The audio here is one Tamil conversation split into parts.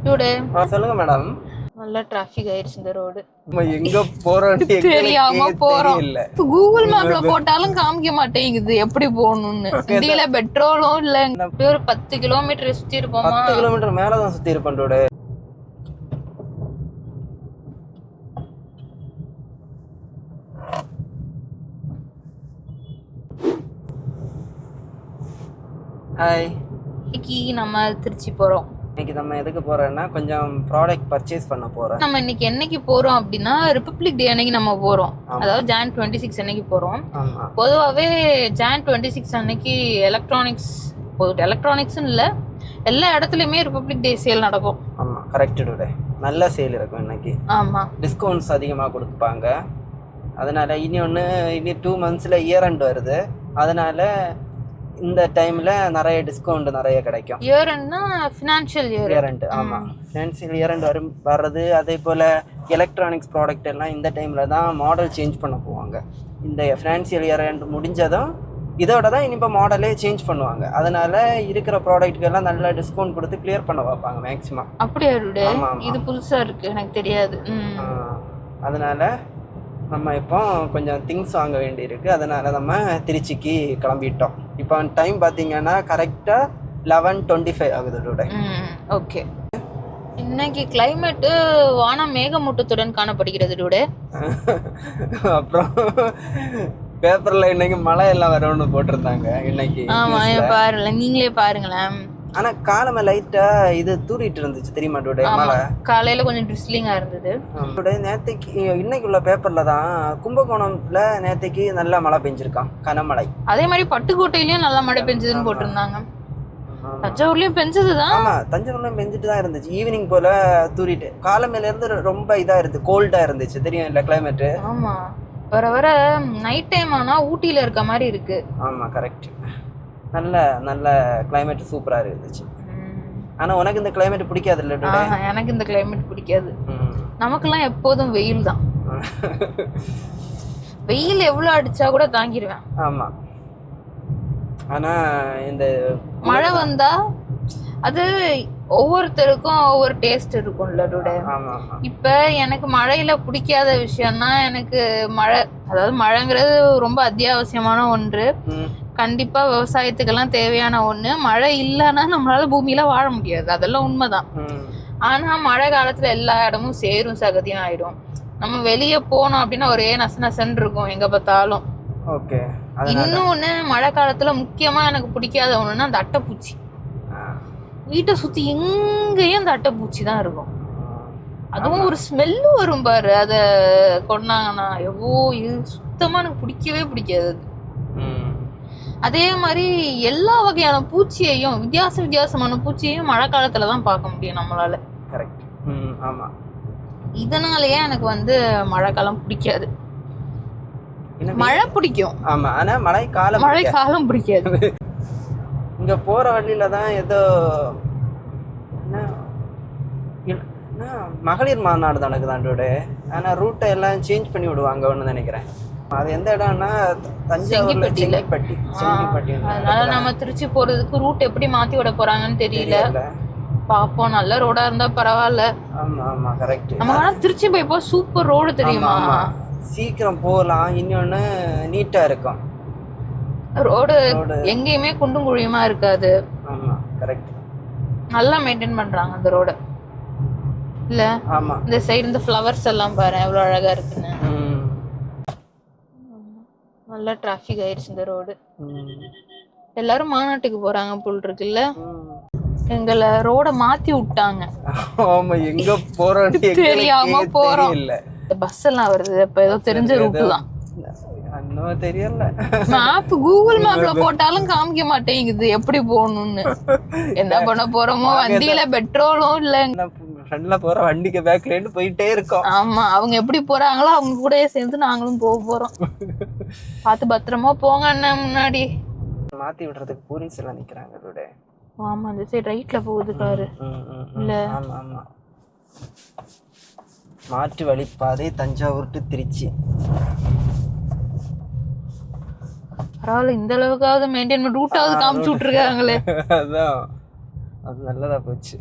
டூடே சொல்லுங்க மேடம். நல்ல டிராஃபிக் ஆயிடுச்சு இந்த ரோடு. நம்ம எங்க போறோம்னு தெரியாம போறோம். இல்ல கூகுள் மேப்ல போட்டாலும் காமிக்க மாட்டேங்குது எப்படி போகணும்னு. வண்டியில பெட்ரோலும் இல்ல. ஒரு 10 கிலோமீட்டர் சுத்தி இருப்போமா? 10 கிலோமீட்டர் மேலதான் சுத்தி இருப்பேன் டூடே. ஹாய். இன்னைக்கு நம்ம திருச்சி போறோம். இன்னைக்கு நம்ம எதுக்கு போறோம்னா கொஞ்சம் ப்ராடக்ட் பர்ச்சேஸ் பண்ண போறோம். நம்ம இன்னைக்கு என்னைக்கு போறோம் அப்படின்னா ரிபப்ளிக் டே அன்னைக்கு நம்ம போறோம். அதாவது Jan 26 அன்னைக்கு போறோம். பொதுவாகவே Jan 26 அன்னைக்கு எலக்ட்ரானிக்ஸ் இல்ல எல்லா இடத்துலயுமே ரிபப்ளிக் டே சேல் நடக்கும். ஆமா கரெக்ட் டூடே. நல்ல சேல் இருக்கும் இன்னைக்கு. ஆமா டிஸ்கவுண்ட்ஸ் அதிகமாக கொடுப்பாங்க. அதனால இனி 2 monthsல இயர் எண்ட் வருது. அதனால இந்த டைம்ல நிறைய டிஸ்கவுண்ட் நிறைய கிடைக்கும். இயர் எண்ட்னா ஃபினான்ஷியல் இயர் எண்ட். ஆமா ஃபினான்ஷியல் இயர் எண்ட் வர்றது. அதே போல எலக்ட்ரானிக்ஸ் ப்ராடக்ட் எல்லாம் இந்த டைம்ல தான் மாடல் சேஞ்ச் பண்ண போவாங்க. இந்த ஃபினான்ஷியல் இயர் எண்ட் முடிஞ்சதும் இதோட தான் இனிப்போ மாடலே சேஞ்ச் பண்ணுவாங்க. அதனால இருக்கிற ப்ராடக்ட்க்கு எல்லாம் நல்ல டிஸ்கவுண்ட் கொடுத்து கிளியர் பண்ண வைப்பாங்க மேக்ஸிமம். அப்படியே இது புதுசா இருக்கு, எனக்கு தெரியாது. அதனால நம்ம இப்போ கொஞ்சம் திங்ஸ் வாங்க வேண்டியிருக்கு. அதனால நம்ம திருச்சிக்கு கிளம்பிட்டோம். இப்போ டைம் பார்த்தீங்கன்னா கரெக்டாக 11:25 ஆகுது டூடே. ஓகே. இன்னைக்கு கிளைமேட்டு வானம் மேகமூட்டத்துடன் காணப்படுகிறது டூடே. அப்புறம் பேப்பர்ல இன்னைக்கு மழை எல்லாம் வரும்னு போட்டிருந்தாங்க இன்னைக்கு. ஆமா பாருங்க, நீங்களே பாருங்களேன். ஆனா காலமே லைட்டா இது தூரிட்டு இருந்துச்சு தெரியுமா டூடே? மழை காலையில கொஞ்சம் ட்ரிஸ்லிங்கா இருந்தது. நேத்தைக்கு இன்னைக்கு உள்ள பேப்பர்ல தான் கும்பகோணம்ல நேத்தைக்கு நல்லா மழை பெஞ்சிருக்கான், கனமழை. அதே மாதிரி பட்டுக்கோட்டையிலயும் நல்லா மழை பெஞ்சதுன்னு போட்டிருந்தாங்க. தஞ்சாவூர்லயும் பெஞ்சதுதான். ஆமா தஞ்சாவூர்லயும் பெஞ்சிட்டு தான் இருந்துச்சு. ஈவினிங் போல தூரிட்டு காலமேல இருந்து ரொம்ப இதா இருந்து கோல்டா இருந்துச்சு தெரியும் இல்ல கிளைமேட். ஆமா வர வர நைட் டைம் ஆனா ஊட்டியில இருக்க மாதிரி இருக்கு. ஆமா கரெக்ட். நல்ல நல்ல கிளைமேட் சூப்பரா இருந்துச்சு. ஆனா உனக்கு இந்த கிளைமேட் பிடிக்காது இல்ல டூடே? எனக்கு இந்த கிளைமேட் பிடிக்காது. நமக்கெல்லாம் எப்போதும் வெயில் தான். வெயில் எவ்வளவு அடிச்சா கூட தாங்கிடுவேன். ஆமா ஆனா இந்த மழை வந்தா அது ஒவ்வொருத்தருக்கும் ஒவ்வொரு டேஸ்ட் இருக்கும்ல டூடே. இப்ப எனக்கு மழையில பிடிக்காத விஷயம்னா எனக்கு மழைங்கிறது ரொம்ப அத்தியாவசியமான ஒன்று. கண்டிப்பா விவசாயத்துக்கெல்லாம் தேவையான ஒண்ணு. மழை இல்லைன்னா நம்மளால பூமியில வாழ முடியாது, அதெல்லாம் உண்மைதான். ஆனா மழை காலத்துல எல்லா இடமும் சேரும் சகதியும் ஆயிடும். நம்ம வெளியே போனோம் அப்படின்னா ஒரே நசன்னு இருக்கும் எங்க பார்த்தாலும். இன்னொன்னு மழை காலத்துல முக்கியமா எனக்கு பிடிக்காத ஒண்ணுன்னா அந்த அட்டைப்பூச்சி. வீட்டை சுத்தி எங்கேயும் அந்த அட்டைப்பூச்சி தான் இருக்கும். அதுவும் ஒரு ஸ்மெல்லு வரும் பாரு, அத கொண்டாங்கன்னா இது சுத்தமா எனக்கு பிடிக்கவே பிடிக்காது. அதே மாதிரி எல்லா வகையான பூச்சியையும் வித்தியாசமான பூச்சியையும் மழை காலத்துலதான் பார்க்க முடியும் நம்மளால. இதனாலயே எனக்கு மழைக்காலம் பிடிக்காது. மழை பிடிக்கும் ஆனா மழைக்காலம் பிடிக்காது. இங்க போற வழியில தான் ஏதோ மகளிர் மாநாடு நடக்குதான் டூடே. ஆனா ரூட்டை எல்லாம் சேஞ்ச் பண்ணி விடுவாங்க ஒண்ணு நினைக்கிறேன். அது எந்த இடம்னா தஞ்சாவூர்ல செங்கிப்பட்டி. அதனால நம்ம திருச்சி போறதுக்கு ரூட் எப்படி மாத்தி விட போறாங்கன்னு தெரியல. பாப்போம், நல்ல ரோடா இருந்தா பரவாயில்ல. ஆமா ஆமா கரெக்ட். நம்ம வேணா திருச்சி போய்ப்போ சூப்பர் ரோடு தெரியுமா? சீக்கிரம் போகலாம், இன்னொன்னு நீட்டா இருக்கும் ரோடு. எங்கேயுமே குண்டும் குழியுமா இருக்காது. ஆமா கரெக்ட். நல்லா மெயின்டைன் பண்றாங்க அந்த ரோட இல்ல? ஆமா இந்த சைடு இந்த ஃப்ளவர்ஸ் எல்லாம் பாரு எவ்வளவு அழகா இருக்குன்னு. நல்லா டிராஃபிக் ஆயிடுச்சு இந்த ரோடு. எல்லாரும் மாநாட்டுக்கு போறாங்க போல் இருக்குல்ல. எங்களை ரோட மாத்தி விட்டாங்க. ஆமா எங்க போறோம் தெரியாம போறோம். பஸ் எல்லாம் வருது, அப்ப ஏதோ தெரிஞ்ச ரூட் தான். தெரியல, கூகுள் மேப்ல போட்டாலும் காமிக்க மாட்டேங்குது எப்படி போகணும்னு. என்ன பண்ண போறோமோ, வண்டியில பெட்ரோலும் இல்ல. ஃப்ரண்ட்ல போற வண்டிக்கு பேக்ல இருந்து போயிட்டே இருக்கோம். ஆமா அவங்க எப்படி போறாங்களோ அவங்க கூடயே சேர்ந்து நாங்களும் போறோம். பார்த்து பத்திரமா போங்க அண்ணன். முன்னாடி மாத்தி விடுறதுக்கு போலீஸ் எல்லாம் நிக்கிறாங்க டூடே. ஆமா அந்த சைடு ரைட்ல போகுது காரு இல்ல? ஆமா ஆமா மாற்று வழிப்பாதை தஞ்சாவூர் டு திருச்சி. பரவாயில்ல, இந்த அளவுக்காவது மெயின்டைன் பண்ணி ரூட்டாவது காமிச்சு விட்டுருக்காங்களே. அதான் அது நல்லதா போச்சு.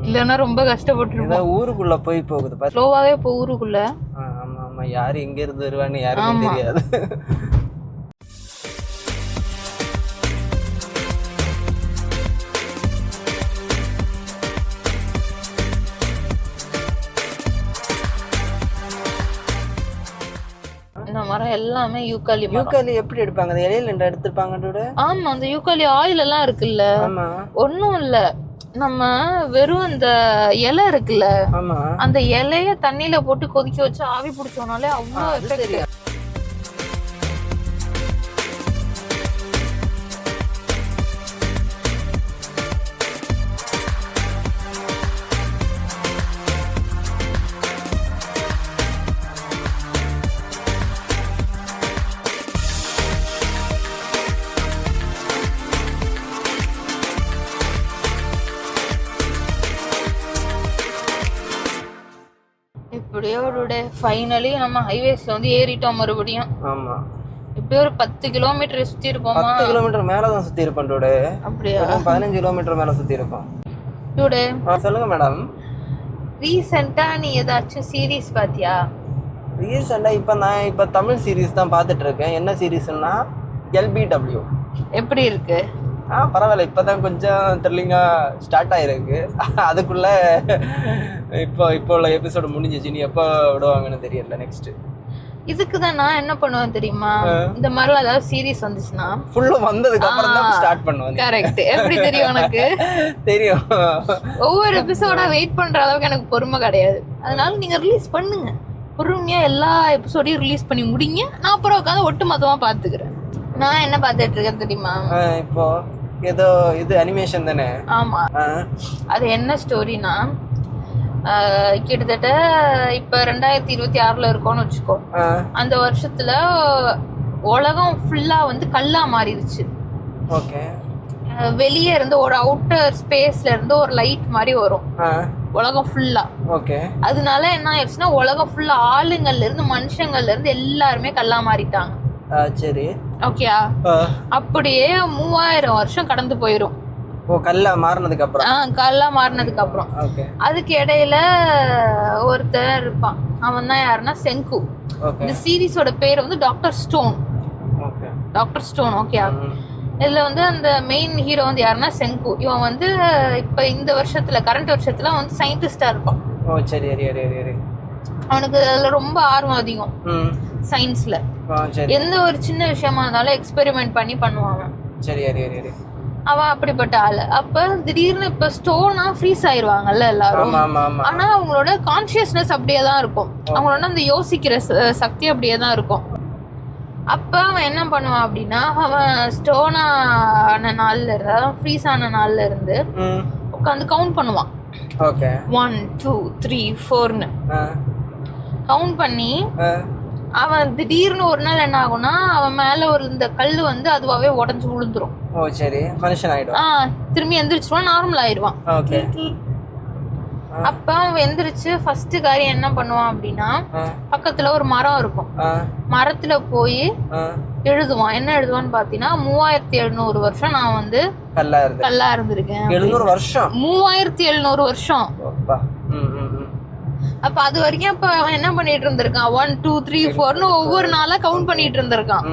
இல்லன்னா ரொம்ப கஷ்டப்பட்டுருவோம். ஏதோ ஊருக்குள்ள போய் போகுது ஸ்லோவாவே இப்போ ஊருக்குள்ள. ஆமா ஆமா, யாரு எங்க இருந்து வருவான்னு யாருக்கும் தெரியாது. இந்த மரம் எல்லாமே யூக்காலி. யூக்காலி எப்படி எடுப்பாங்க? அந்த இலையில இருந்து எடுத்துப்பாங்க. ஆமா, அந்த யூக்காலி ஆயில் எல்லாம் இருக்குல்ல, ஒண்ணும் இல்ல, நம்ம வெறும் இந்த இலை இருக்குல்ல, அந்த இலைய தண்ணியில போட்டு கொதிக்க வச்சு ஆவி பிடிச்சோம்னாலே அவ்வளவு எஃபெக்ட். எப்படியோ ஃபைனலி நம்ம ஹைவேஸ்ல வந்து ஏறிட்டோம் மறுபடியும். ஆமா, எப்படியோ ஒரு 10 கிலோமீட்டர் சுத்தி இருப்போம். 10 கிலோமீட்டர் மேல தான் சுத்தி இருப்போம் டூடே. அப்படியே 15 கிலோமீட்டர் மேல சுத்தி இருப்போம் டூடே. சொல்லுங்க மேடம், ரீசெண்டா நீ ஏதாச்சும் சீரிஸ் பாத்தியா? ரீசெண்டா இப்ப தமிழ் சீரிஸ் தான் பாத்துட்டு இருக்கேன். என்ன சீரிஸ்னா LBW. எப்படி இருக்கு? பரவாயில்ல, இப்பதான் கொஞ்சம் த்ரில்லிங்கா ஸ்டார்ட் ஆயிருக்கு. அதுக்குள்ள இப்போ உள்ள எபிசோடு முடிஞ்சிச்சு. நீ எப்போ விடுவாங்கன்னு தெரியல. நெக்ஸ்ட் இதுக்குதான் நான் என்ன பண்ணுவேன் தெரியுமா, இந்த மாதிரிலாம் ஏதாவது சீரிஸ் வந்துச்சுன்னா ஃபுல்லா வந்ததுக்கு அப்புறம் தான் ஸ்டார்ட் பண்ணுவேன். கரெக்ட். எப்படி தெரியும் உனக்கு? தெரியும். ஒவ்வொரு எபிசோடா வெயிட் பண்ற அளவுக்கு எனக்கு பொறுமை கிடையாது. அதனால நீங்க ரிலீஸ் பண்ணுங்க, பொறுமையா எல்லா எபிசோடையும் ரிலீஸ் பண்ணி முடிங்க. நான் அப்புறம் உட்காந்து ஒட்டு மொத்தமா பாத்துக்கிறேன். நான் என்ன பாத்துட்டு இருக்கேன் தெரியுமா? இப்போ ஏதோ இது அனிமேஷன் தானே? ஆமா. அது என்ன ஸ்டோரினா, கிட்டத்தட்ட இப்ப 2026 இருக்கோம்னு வச்சுக்கோ. அந்த வருஷத்துல உலகம் ஃபுல்லா வந்து கல்லா மாறிடுச்சு. ஓகே. வெளியே இருந்து ஒரு அவுட்டர் ஸ்பேஸ்ல இருந்து ஒரு லைட் மாதிரி வரும் உலகம் ஃபுல்லா. ஓகே. அதனால என்ன ஆயிடுச்சுன்னா, உலகம் ஃபுல்லா ஆளுங்கள்ல இருந்து மனுஷங்கள்ல இருந்து எல்லாருமே கல்லா மாறிட்டாங்க. சரி. ஓகேயா? அப்படியே 3000 வருஷம் கடந்து போயிரும். கல்லா மாறினதுக்கு அப்புறம். கல்லா மாறினதுக்கு அப்புறம் அதுக்கு இடையில ஒருத்தர் இருப்பான். அவன் தான் யாருன்னா செங்கு. இந்த சீரிஸோட பேர் வந்து doctor stone. Doctor stone. Okay. இதுல வந்து அந்த மெயின் ஹீரோ வந்து யாருன்னா செங்கு. இவன் வந்து இப்ப இந்த வருஷத்துல கரண்ட் வருஷத்துல வந்து சயின்டிஸ்டா இருப்பான். அவனுக்கு அதுல ரொம்ப ஆர்வம் அதிகம் சயின்ஸ்ல. எந்த ஒரு சின்ன விஷயமா இருந்தாலும் எக்ஸ்பெரிமெண்ட் பண்ணி பண்ணுவாங்க. அவன் அப்படிப்பட்ட ஆளு. அப்ப திடீர்னு இப்ப ஸ்டோனா ஃப்ரீஸ் ஆயிருவாங்கல்ல எல்லாரும். ஆனா அவங்களோட கான்சியஸ்னஸ் அப்படியே தான் இருக்கும். அவங்களோட அந்த யோசிக்கிற சக்தி அப்படியே தான் இருக்கும். அப்ப அவன் என்ன பண்ணுவான் அப்படின்னா, அவன் ஸ்டோனா ஆன நாள்ல இருந்து, அதாவது ஃப்ரீஸ் ஆன நாள்ல இருந்து உட்காந்து கவுண்ட் பண்ணுவான். 1 2 3 4ன்னு கவுண்ட் பண்ணி, அவன் திடீர்னு ஒரு நாள் என்ன ஆகும்னா, அவன் மேல ஒரு இந்த கல்லு வந்து அதுவாவே உடஞ்சு விழுந்துரும். மனுஷன் ஆயிடும். திரும்பி எந்திரிச்சிருவான், நார்மல் ஆயிடுவான். அப்ப அவன் எந்திரிச்சு ஃபர்ஸ்ட் காரியம் என்ன பண்ணுவான் அப்படின்னா, பக்கத்துல ஒரு மரம் இருக்கும். மரத்துல போய் எழுதுவான். என்ன எழுதுவான்னு பாத்தீங்கன்னா, 3700 வருஷம் நான் வந்து கல்லா இருந்திருக்கேன். 3700 வருஷம். அப்ப அது வரைக்கும் அப்ப அவன் என்ன பண்ணிட்டு இருந்திருக்கான், 1 2 3 4ன்னு ஒவ்வொரு நாளா கவுண்ட் பண்ணிட்டு இருந்திருக்கான்.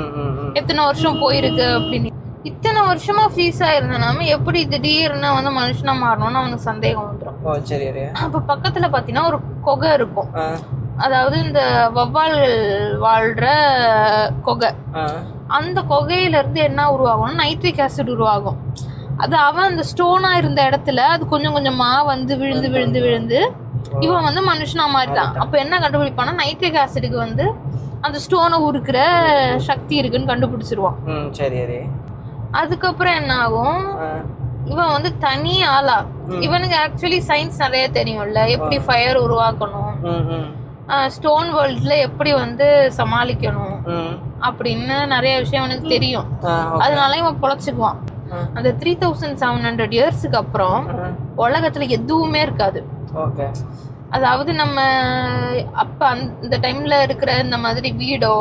எத்தனை வருஷம் போயிருக்கு அப்படின்னு. இத்தனை வருஷமா ஃப்ரீஸ் ஆயிருந்த நாம எப்படி திடீர்னு வந்து மனுஷனா மாறணும்னு அவனுக்கு சந்தேகம் வந்துடும். அப்ப பக்கத்துல பாத்தீங்கன்னா ஒரு குகை இருக்கும். அதாவது இந்த வவ்வால்கள் வாழ்ற குகை. அந்த குகையில இருந்து என்ன உருவாகும்னா நைட்ரிக் ஆசிட் உருவாகும். அது அவன் அந்த ஸ்டோனா இருந்த இடத்துல அது கொஞ்சம் கொஞ்சமா வந்து விழுந்து விழுந்து விழுந்து இவன் வந்து மனுஷனா மாறிட்டான். அப்ப என்ன கண்டுபிடிப்பானா, நைட்ரிக் ஆசிடுக்கு வந்து அந்த ஸ்டோனை உருக்குற சக்தி இருக்குன்னு கண்டுபிடிச்சிருவான். அதுக்கப்புறம் என்ன ஆகும், இவன் வந்து தனி ஆளா, இவனுக்கு ஆக்சுவலி சயின்ஸ் நிறைய தெரியும்ல, எப்படி ஃபயர் உருவாக்கணும், ஸ்டோன் வேர்ல்ட்ல எப்படி வந்து சமாளிக்கணும் அப்படின்னு நிறைய விஷயம் அவனுக்கு தெரியும். அதனால இவன் பொழைச்சுக்குவான். அந்த 3700 இயர்ஸுக்கு அப்புறம் உலகத்துல எதுவுமே இருக்காது. அதாவது நம்ம அப்ப அந்த டைம்ல இருக்கிற இந்த மாதிரி வீடோ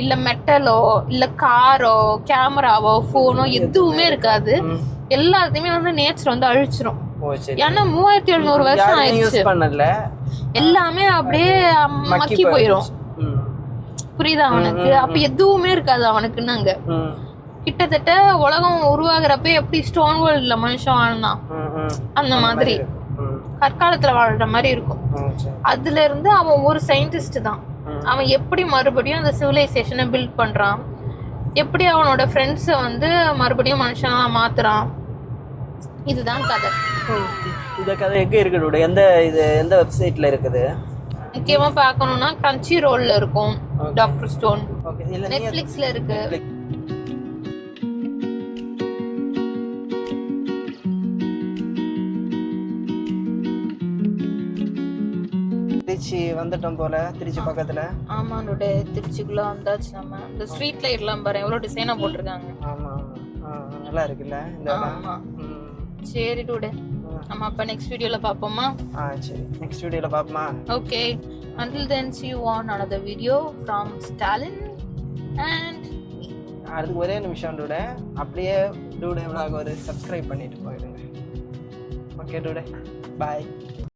இல்ல மெட்டலோ இல்ல காரோ கேமராவோ போனோ எதுவுமே இருக்காது. எல்லாத்தையுமே வந்து நேச்சர் வந்து அழிச்சிரும். ஓ சரி. ஏன்னா 3700 வருஷம் யாருமே ஆயிடுச்சு, யூஸ் பண்ணல, எல்லாமே அப்படியே மக்கி போயிடும். புரியுதா அவனுக்கு? அப்ப எதுவுமே இருக்காது அவனுக்குன்னு. அங்க கிட்டத்தட்ட உலகம் உருவாகிறப்ப எப்படி ஸ்டோன் வேர்ல்ட்ல மனுஷன் வாழ்ந்தான் அந்த மாதிரி கற்காலத்துல வாழ்ற மாதிரி இருக்கும். அதுல இருந்து அவன் ஒரு சயின்டிஸ்ட் தான். அவன் எப்படி மறுபடியும் அந்த சிவிலைசேஷனை பில்ட் பண்றான், எப்படி அவனோட ஃப்ரெண்ட்ஸை வந்து மறுபடியும் மனுஷனா மாத்துறான், இதுதான் கதை. இந்த கதை எங்க இருக்குது? எந்த வெப்சைட்ல இருக்குது? முக்கியமா பார்க்கணும்னா கிரன்ச்சி ரோல்ல இருக்கும், டாக்டர் ஸ்டோன். நெட்ஃபிளிக்ஸ்ல இருக்கு. திருச்சி வந்துட்டோம் போல, திருச்சி பக்கத்துல. ஆமா டுடே, திருச்சிக்குள்ள வந்தாச்சு நம்ம. இந்த ஸ்ட்ரீட் லைட்லாம் பாரு எவ்வளவு டிசைனா போட்டிருக்காங்க. ஆமா நல்லா இருக்குல்ல இந்த இடம். ஆமா சரி டுடே, நம்ம அப்ப நெக்ஸ்ட் வீடியோல பாப்போமா? சரி, நெக்ஸ்ட் வீடியோல பாப்போமா? Okay, until then see you on another video from Stalin and அதுக்கு ஒரே நிமிஷம் டூடே, அப்படியே டூடே vlog ஒரு சப்ஸ்கிரைப் பண்ணிட்டு போயிடுங்க. ஓகே டூடே, பாய்.